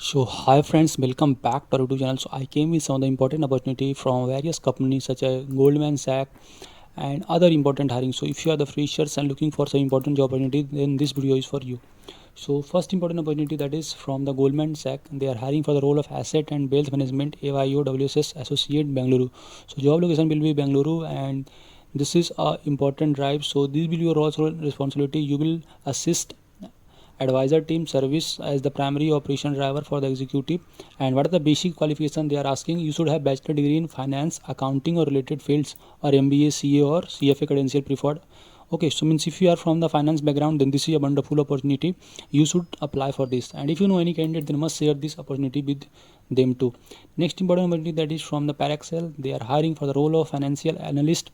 So hi friends, welcome back to our YouTube channel. So I came with some of the important opportunity from various companies such as Goldman Sachs and other important hiring. So if you are the freshers and looking for some important job opportunity, then this video is for you. So first important opportunity, that is from the Goldman Sachs. They are hiring for the role of Asset and Wealth Management AYO WSS Associate Bangalore. So job location will be Bangalore, and this is a important drive. So this will be your roles and responsibility. You will assist advisor team service as the primary operation driver for the executive. And what are the basic qualification they are asking? You should have bachelor degree in finance, accounting or related fields, or MBA, CA or CFA credential preferred. Okay, so means if you are from the finance background, then this is a wonderful opportunity. You should apply for this, and if you know any candidate, then must share this opportunity with them too. Next important opportunity, that is from the paraxel. They are hiring for the role of financial analyst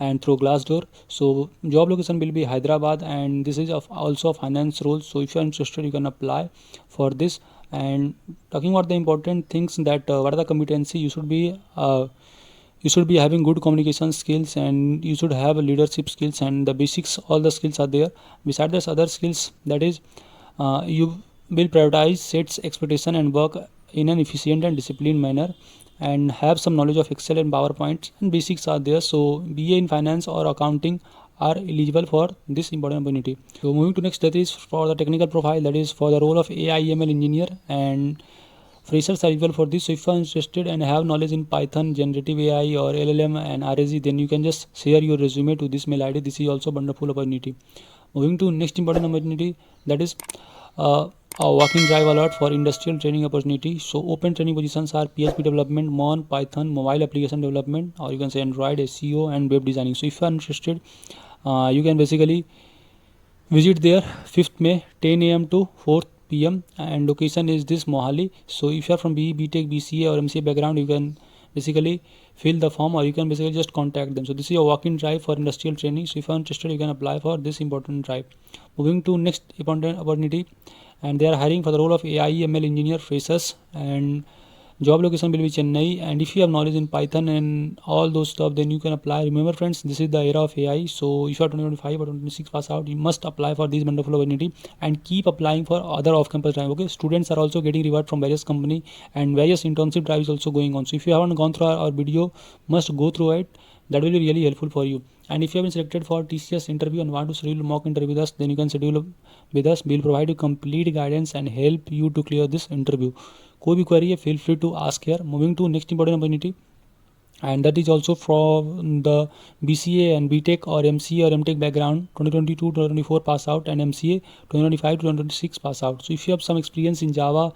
and through Glassdoor. So job location will be Hyderabad, and this is also a finance role. So if you are interested, you can apply for this. And talking about the important things, that what are the competency, you should be having good communication skills, and you should have leadership skills, and the basics, all the skills are there. Besides this, other skills, that is you will prioritize, sets expectation and work in an efficient and disciplined manner, and have some knowledge of Excel and PowerPoint, and basics are there. So BA in finance or accounting are eligible for this important opportunity. So moving to next, that is for the technical profile, that is for the role of AI ML engineer, and freshers are eligible for this. So if you are interested and have knowledge in Python, generative AI or LLM and RSG, then you can just share your resume to this mail ID. This is also wonderful opportunity. Moving to next important opportunity, that is a walking drive alert for industrial training opportunity. So open training positions are PHP development, Mon, Python, mobile application development, or you can say Android, SEO and web designing. So if you are interested, you can basically visit there 5th May 10 a.m. to 4th p.m. and location is this Mohali. So if you are from BE, BTech, BCA or MCA background, you can basically fill the form, or you can basically just contact them. So this is a walk-in drive for industrial training. So if you are interested, you can apply for this important drive. Moving to next important opportunity, and they are hiring for the role of AI ML engineer freshers, and job location will be Chennai. And if you have knowledge in Python and all those stuff, then you can apply. Remember friends, this is the era of AI. So if you are 2025 or 2026 pass out, you must apply for this wonderful opportunity, and keep applying for other off-campus drive. Okay, students are also getting reward from various company, and various internship drive is also going on. So if you haven't gone through our video, must go through it. That will be really helpful for you. And if you have been selected for TCS interview and want to schedule mock interview with us, then you can schedule with us. We will provide you complete guidance and help you to clear this interview. कोई भी query है, feel free to ask here. Moving to next important opportunity, and that is also from the BCA and BTech or MCA or MTech background, 2022 to 2024 pass out, and MCA 2025 to 2026 pass out. So if you have some experience in Java,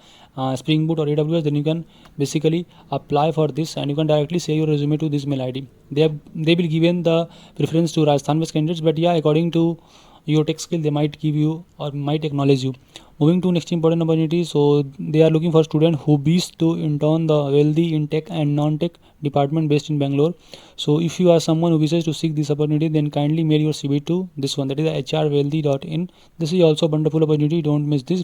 Spring Boot or AWS, then you can basically apply for this, and you can directly share your resume to this mail ID. They will given the preference to Rajasthan based candidates, but yeah, according to your tech skill, they might give you or might acknowledge you. Moving to next important opportunity, so they are looking for student who wish to intern the wealthy in tech and non-tech department based in Bangalore. So if you are someone who wishes to seek this opportunity, then kindly mail your CV to this one, that is hrwealthy.in. This is also a wonderful opportunity, don't miss this.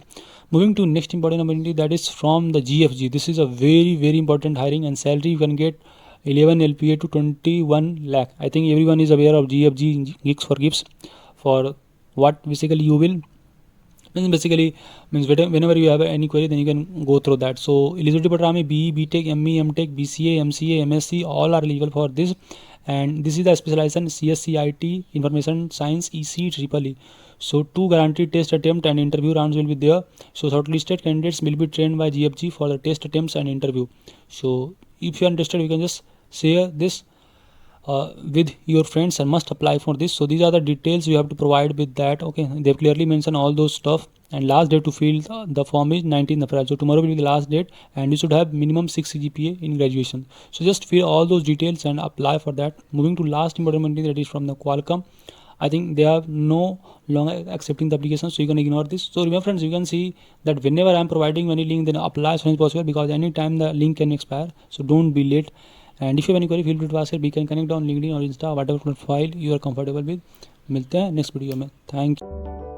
Moving to next important opportunity, that is from the GFG. This is a very important hiring, and salary you can get 11 LPA to 21 lakh. I think everyone is aware of GFG, GeeksforGeeks. For what basically you will basically means whenever you have any query, then you can go through that. So eligibility program BE, BTech, ME, MTech, BCA, MCA, MSc, all are eligible for this, and this is the specialization CSCIT, Information Science, EC, Triple E. So 2 guaranteed test attempt and interview rounds will be there. So shortlisted candidates will be trained by GFG for the test attempts and interview. So if you are interested, you can just share this with your friends and must apply for this. So these are the details you have to provide with that. Okay, they've clearly mentioned all those stuff, and last date to fill the form is 19th April. So tomorrow will be the last date, and you should have minimum 6 GPA in graduation. So just fill all those details and apply for that. Moving to last important thing, that is from the Qualcomm. I think they are no longer accepting the application, so you can ignore this. So remember friends, you can see that whenever I am providing any link, then apply as soon as possible, because anytime the link can expire. So don't be late. And if you have any query, feel free to ask. We can connect on LinkedIn or Insta, whatever profile you are comfortable with. मिलते हैं next video में. Thank you.